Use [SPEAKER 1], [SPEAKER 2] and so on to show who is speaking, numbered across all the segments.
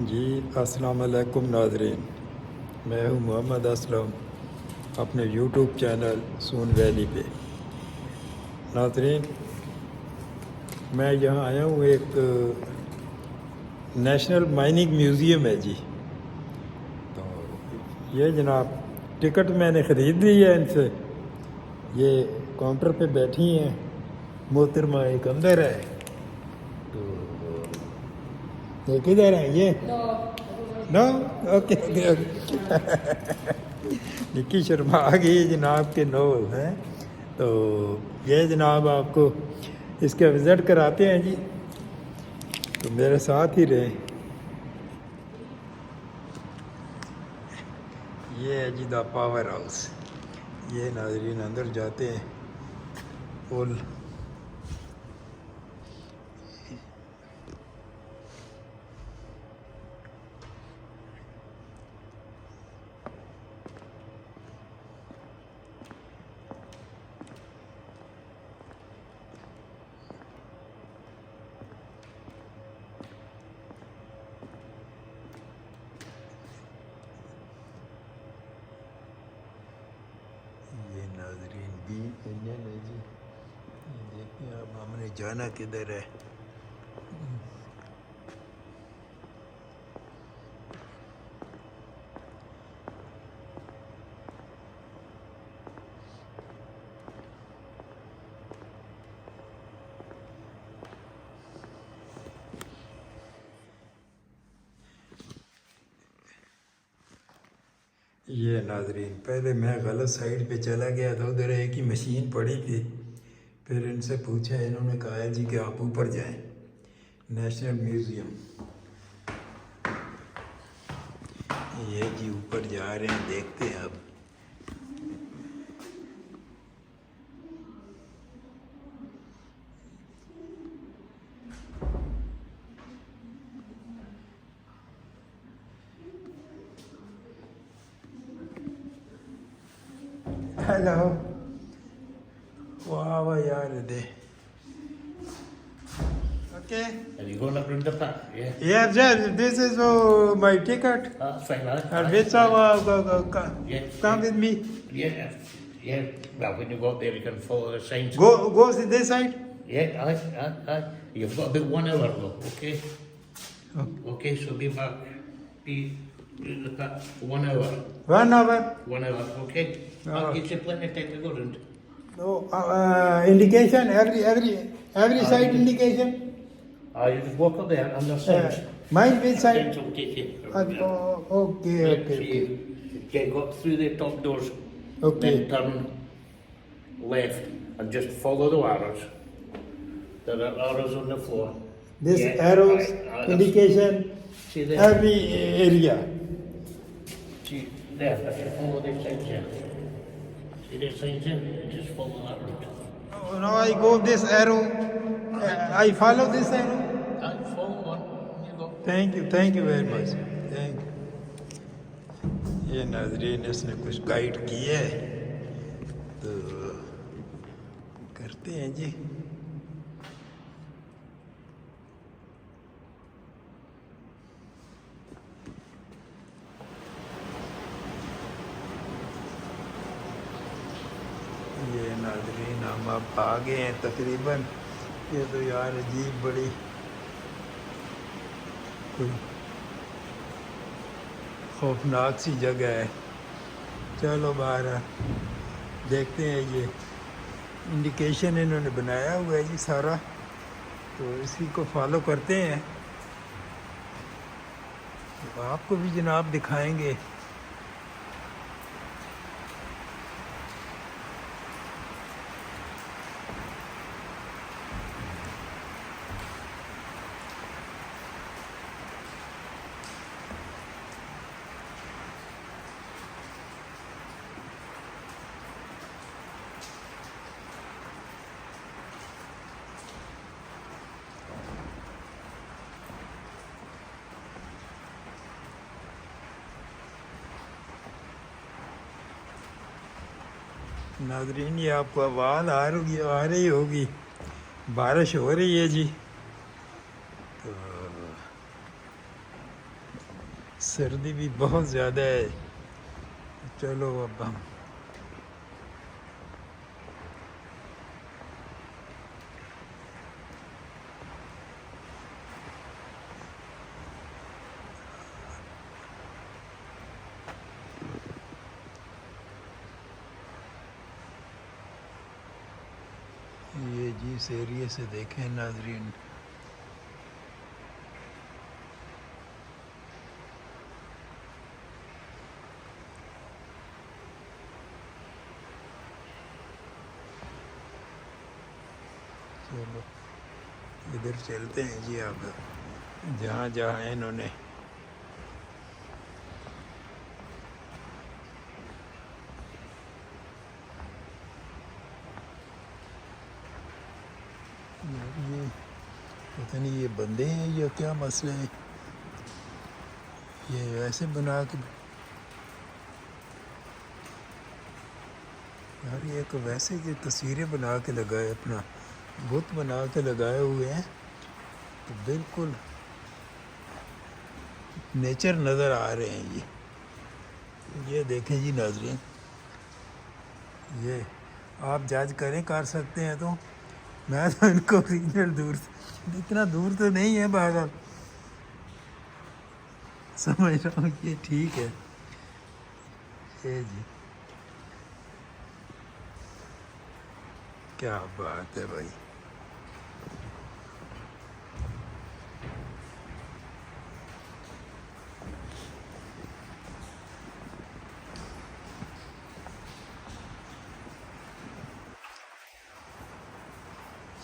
[SPEAKER 1] جی السلام علیکم ناظرین، میں ہوں محمد اسلم اپنے یوٹیوب چینل سون ویلی پہ۔ ناظرین، میں یہاں آیا ہوں، ایک نیشنل مائننگ میوزیم ہے جی۔ تو یہ جناب ٹکٹ میں نے خرید لی ہے ان سے، یہ کاؤنٹر پہ بیٹھی ہیں محترمہ، ایک اندر ہے، تو یہ کدھر ہے یہ؟ نو اوکے نکی شرما آ گئی جناب کے نو ہیں، تو یہ جناب آپ کو اس کا وزٹ کراتے ہیں جی، تو میرے ساتھ ہی رہیں۔ یہ ہے جی دا پاور ہاؤس، یہ ناظرین اندر جاتے ہیں پل۔ یہ ناظرین بھی انجن ہے جی، یہ دیکھیں اب ہم نے جانا کدھر ہے۔ یہ ناظرین پہلے میں غلط سائڈ پہ چلا گیا تھا، ادھر ایک ہی مشین پڑی تھی، پھر ان سے پوچھا، انہوں نے کہا جی کہ آپ اوپر جائیں نیشنل میوزیم۔ یہ جی اوپر جا رہے ہیں، دیکھتے ہیں اب۔ ہیلو، واہ واہ یار دے، okay
[SPEAKER 2] Have you gone up round the back? Yeah.
[SPEAKER 1] yeah, this is my ticket,
[SPEAKER 2] That's fine, lad.
[SPEAKER 1] and which
[SPEAKER 2] Yeah.
[SPEAKER 1] come with me,
[SPEAKER 2] Yeah. Yeah. Well, when you go up there, you can follow the signs.
[SPEAKER 1] go to this side.
[SPEAKER 2] Yeah, aye. You've got about 1 hour, though, okay?
[SPEAKER 1] Okay.
[SPEAKER 2] Okay, so be back. Be in the back for 1 hour.
[SPEAKER 1] 1 hour.
[SPEAKER 2] 1 hour, okay? I'll get you plenty of time to go round.
[SPEAKER 1] No, indication, every side indication.
[SPEAKER 2] You just walk up there and there's signs.
[SPEAKER 1] Mine which side?
[SPEAKER 2] Signs will take you.
[SPEAKER 1] Okay.
[SPEAKER 2] So you get up through the top doors.
[SPEAKER 1] Okay.
[SPEAKER 2] Then turn left and just follow the arrows. There are arrows on the floor.
[SPEAKER 1] This
[SPEAKER 2] Yeah,
[SPEAKER 1] arrows
[SPEAKER 2] that's-
[SPEAKER 1] indication
[SPEAKER 2] See there?
[SPEAKER 1] every area.
[SPEAKER 2] See there, if you follow the signs here. See the signs there? Just follow that route.
[SPEAKER 1] Now I go this arrow. I follow this arrow.
[SPEAKER 2] Follow on. You go.
[SPEAKER 1] Thank you very much. Thank you. یہ ناظرین اس نے کچھ guide کی ہے تو کرتے ہیں جی۔ یہ ناظرین ہم اب آ گئے ہیں تقریباً، یہ تو یار عجیب بڑی کوئی خوفناک سی جگہ ہے۔ چلو باہر دیکھتے ہیں، یہ انڈیکیشن انہوں نے بنایا ہوا ہے جی سارا، تو اسی کو فالو کرتے ہیں، تو آپ کو بھی جناب دکھائیں گے۔ ناظرین یہ آپ کو آواز آ رہی ہوگی، بارش ہو رہی ہے جی، تو سردی بھی بہت زیادہ ہے. چلو اب ہم یہ جی اس ایریے سے دیکھیں ناظرین. چلو ادھر چلتے ہیں جی. اب جہاں جہاں انہوں نے یہ پتہ نہیں یہ بندے ہیں یا کیا مسئلہ ہے. یہ ایسے بنا کے یار یہ ایک ویسے کہ تصویریں بنا کے لگائے اپنا بت بنا کے لگائے ہوئے ہیں تو بالکل نیچر نظر آ رہے ہیں. یہ دیکھیں جی ناظرین. یہ آپ جج کریں کر سکتے ہیں تو میں تو ان کو اوریجنل دور سے اتنا دور تو نہیں ہے بہرحال سمجھ رہا ہوں. یہ ٹھیک ہے. یہ جی کیا بات ہے بھائی.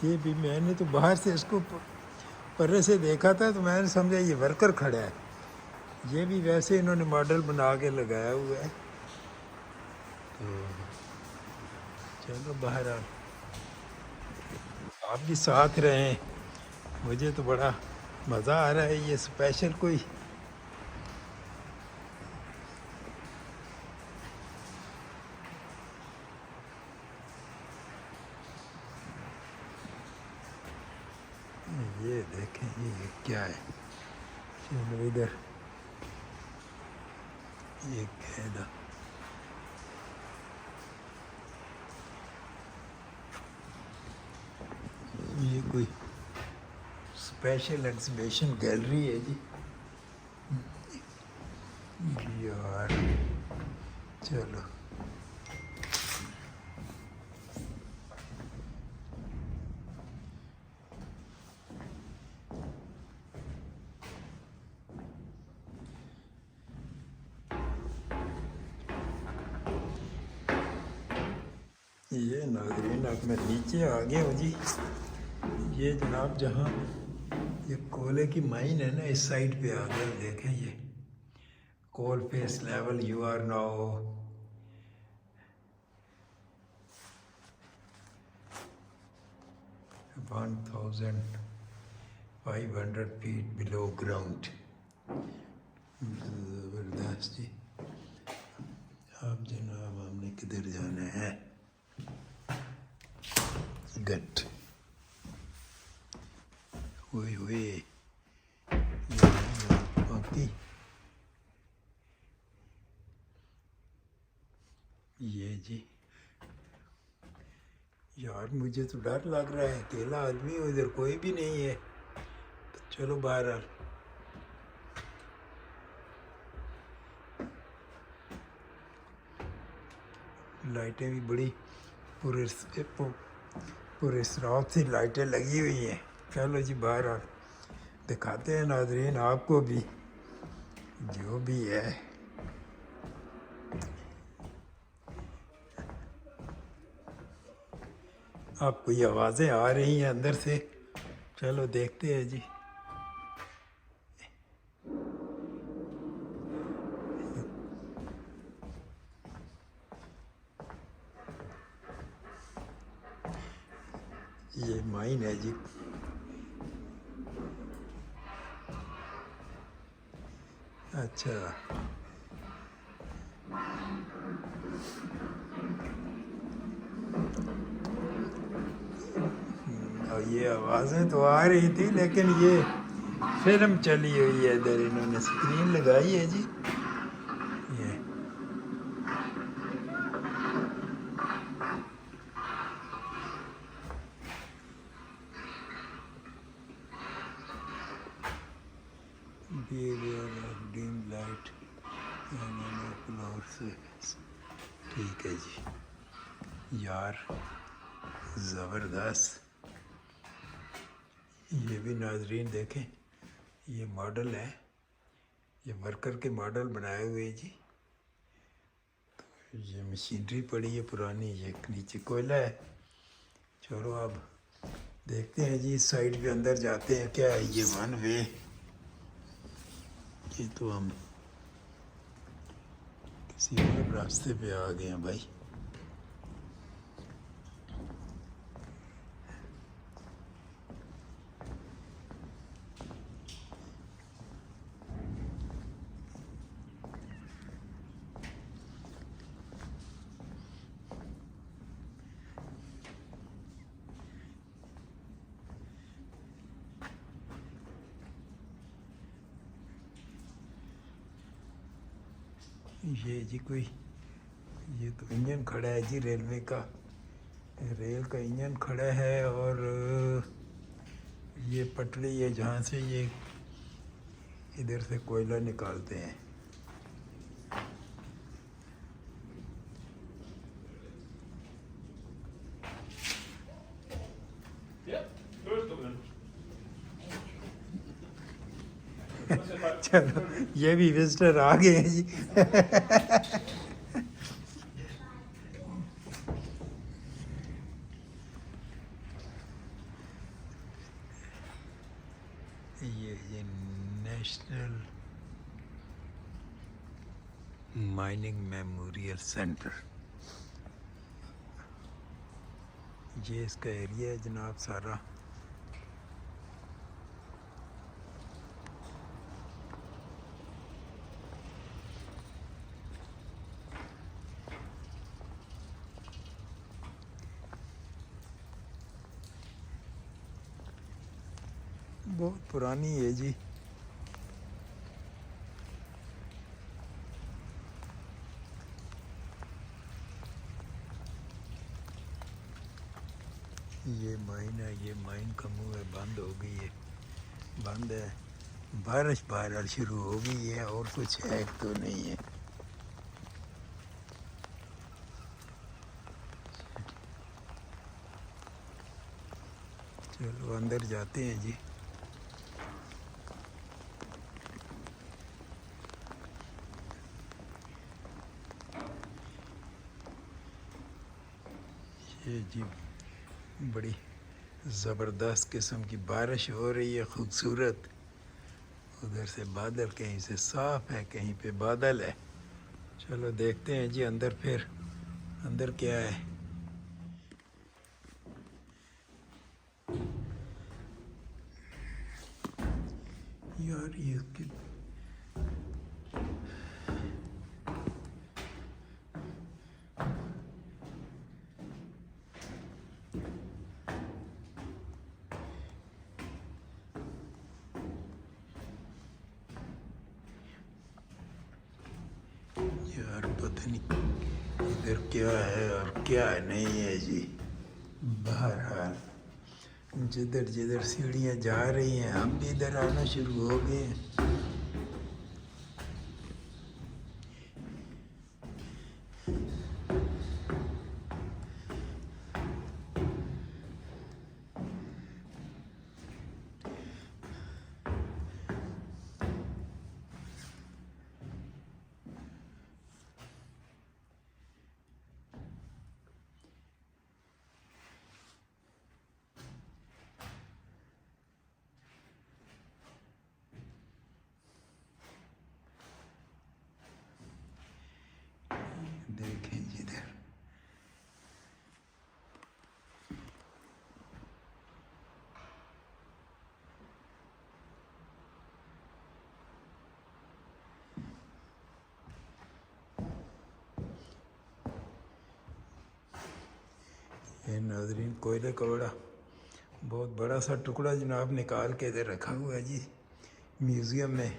[SPEAKER 1] یہ بھی میں نے تو باہر سے اس کو پرے سے دیکھا تھا تو میں نے سمجھا یہ ورکر کھڑا ہے. یہ بھی ویسے انہوں نے ماڈل بنا کے لگایا ہوا ہے. تو چلو بہرحال آپ بھی ساتھ رہیں. مجھے تو بڑا مزہ آ رہا ہے. یہ اسپیشل کوئی یہ دیکھیں یہ کیا ہے. چلو ادھر یہ قاعدہ یہ کوئی اسپیشل ایگزیبیشن گیلری ہے جی. یار چلو یہ ناظرین اب میں نیچے آ گیا ہوں جی. یہ جناب جہاں یہ کولے کی مائن ہے نا اس سائڈ پہ آ گیا. دیکھیں یہ coal face level you are now 1500 feet below ground. زبردست جی. اب جناب ہم نے کدھر جانا ہے؟ گٹ ہوئے ہوئے باقی یہ جی. یار مجھے تو ڈر لگ رہا ہے. اکیلا آدمی ہوں ادھر کوئی بھی نہیں ہے. تو چلو بہرحال لائٹیں بھی بڑی پراسرار سے لائٹیں لگی ہوئی ہیں. چلو جی بہرحال دکھاتے ہیں ناظرین آپ کو بھی جو بھی ہے. آپ کو یہ آوازیں آ رہی ہیں اندر سے. چلو دیکھتے ہیں جی. یہ مائن ہے جی. اچھا یہ آوازیں تو آ رہی تھی لیکن یہ فلم چلی ہوئی ہے ادھر، انہوں نے اسکرین لگائی ہے جی. یہ بیہیویئر آف ڈیم لائٹ ٹھیک ہے جی یار، زبردست. یہ بھی ناظرین دیکھیں، یہ ماڈل ہے، یہ ورکر کے ماڈل بنائے ہوئے جی. یہ مشینری پڑی ہے پرانی، یہ نیچے کوئلہ ہے. چلو اب دیکھتے ہیں جی اس سائڈ پہ اندر جاتے ہیں. کیا ہے یہ ون وے؟ یہ تو ہم کسی اور راستے پہ آ گئے ہیں بھائی. یہ جی کوئی، یہ تو انجن کھڑا ہے جی ریلوے کا، ریل کا انجن کھڑا ہے. اور یہ پٹڑی ہے جہاں سے یہ ادھر سے کوئلہ نکالتے ہیں. چلو یہ بھی وزٹر آ گئے ہیں جی. یہ نیشنل مائننگ میموریل سینٹر، یہ اس کا ایریا ہے جناب سارا. بہت پرانی ہے جی. یہ مائن ہے، یہ مائن کا منہ ہے، بند ہو گئی ہے، بند ہے. بارش بہرحال شروع ہو گئی ہے، اور کچھ ہے تو نہیں ہے. چلو اندر جاتے ہیں جی. یہ جی بڑی زبردست قسم کی بارش ہو رہی ہے، خوبصورت. ادھر سے بادل کہیں سے صاف ہے، کہیں پہ بادل ہے. چلو دیکھتے ہیں جی اندر، پھر اندر کیا ہے. یار یہ یار پتہ نہیں ادھر کیا ہے اور کیا نہیں ہے جی. بہرحال جدھر جدھر سیڑھیاں جا رہی ہیں ہم بھی ادھر آنا شروع ہو گئے ہیں. دیکھیں جی ادھر یہ ناظرین کوئلے کا بہت بڑا سا ٹکڑا جناب نکال کے ادھر رکھا ہوا ہے جی. میوزیم میں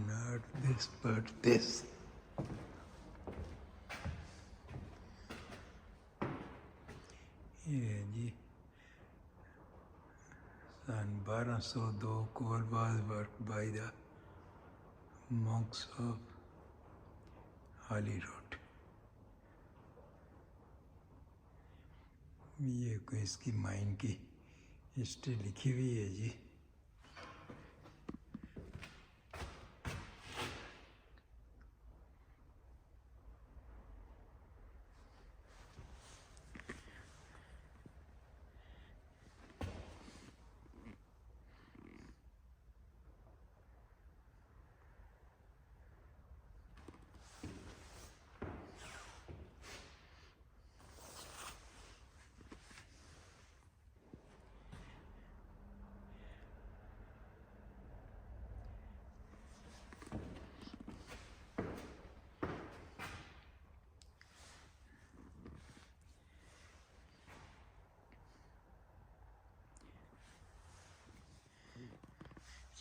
[SPEAKER 1] not this but this. یہ جی سن 1202 Cole was worked by the monks of Holyrood. یہ کوئی اس کی مائن کی ہسٹری لکھی ہوئی ہے جی.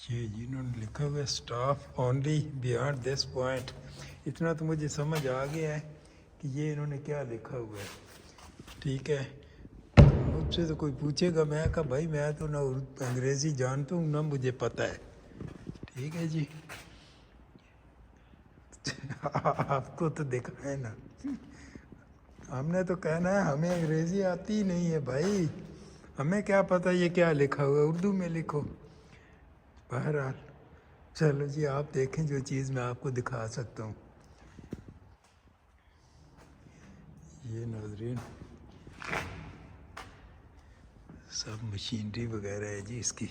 [SPEAKER 1] یہ جنہوں نے لکھا ہوا ہے staff only beyond this point. اتنا تو مجھے سمجھ آ گیا ہے کہ یہ انہوں نے کیا لکھا ہوا ہے. ٹھیک ہے، مجھ سے تو کوئی پوچھے گا، میں کہا بھائی میں تو نہ انگریزی جانتا ہوں نہ مجھے پتہ ہے. ٹھیک ہے جی، آپ کو تو دیکھا ہے نا، ہم نے تو کہنا ہے ہمیں انگریزی آتی ہی نہیں ہے بھائی، ہمیں کیا پتہ یہ کیا لکھا ہوا ہے، اردو میں لکھو. بہرحال چلو جی، آپ دیکھیں جو چیز میں آپ کو دکھا سکتا ہوں. یہ ناظرین سب مشینری وغیرہ ہے جی اس کی.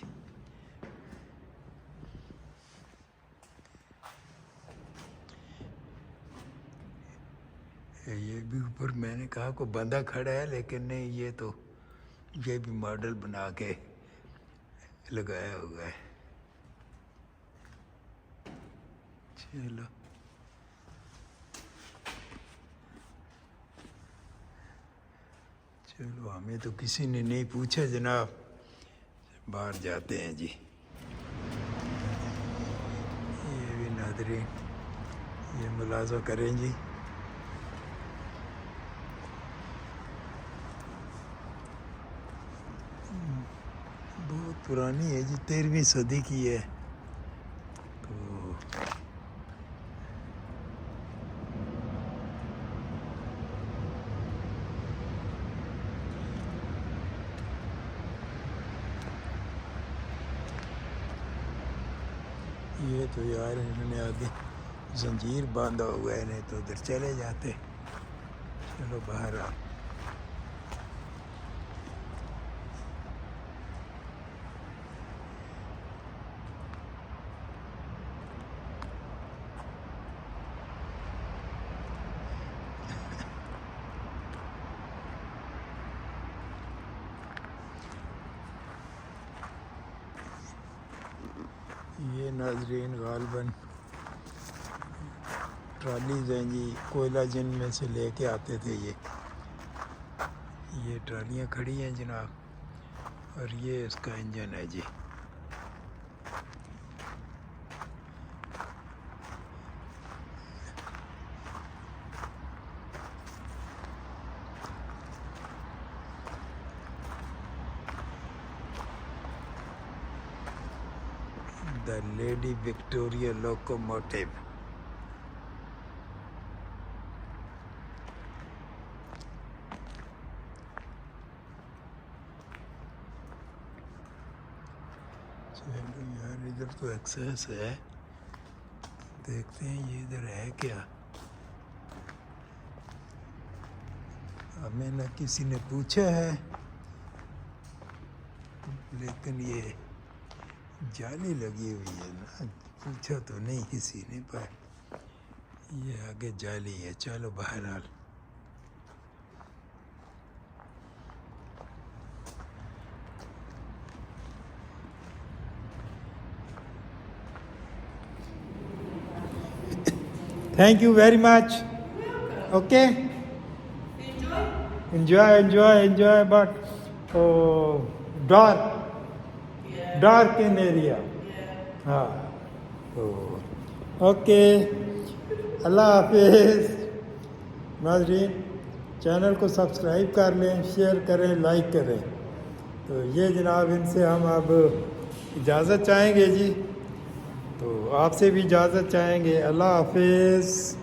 [SPEAKER 1] یہ بھی اوپر میں نے کہا کوئی بندہ کھڑا ہے، لیکن نہیں، یہ تو یہ بھی ماڈل بنا کے لگایا ہوا ہے. چلو چلو، ہمیں تو کسی نے نہیں پوچھا جناب، باہر جاتے ہیں جی. یہ بھی ناظرین یہ ملاحظہ کریں جی، بہت پرانی ہے جی، 13ویں صدی کی ہے. تو یہ تو یار انہوں نے آگے زنجیر باندھا ہوا ہے، نہیں تو ادھر چلے جاتے. چلو باہر آ. یہ ناظرین غالباً ٹرالیز ہیں جی، کوئلہ جن میں سے لے کے آتے تھے. یہ ٹرالیاں کھڑی ہیں جناب، اور یہ اس کا انجن ہے جی. The Lady Victoria locomotive. چلو یار ادھر تو ایکسیس ہے، دیکھتے ہیں یہ ادھر ہے کیا. ہمیں نہ کسی نے پوچھا ہے، لیکن یہ جالی لگی ہوئی ہے نا، پوچھا تو نہیں کسی نے، پر یہ آگے جالی ہے. چلو بہرحال Thank you very much. Okay? Enjoy, but dark. Dark in area. ہاں تو اوکے اللہ حافظ ناظرین. چینل کو سبسکرائب کر لیں, شیئر کریں, لائک کریں. تو یہ جناب ان سے ہم اب اجازت چاہیں گے جی. تو آپ سے بھی اجازت چاہیں گے. اللہ حافظ.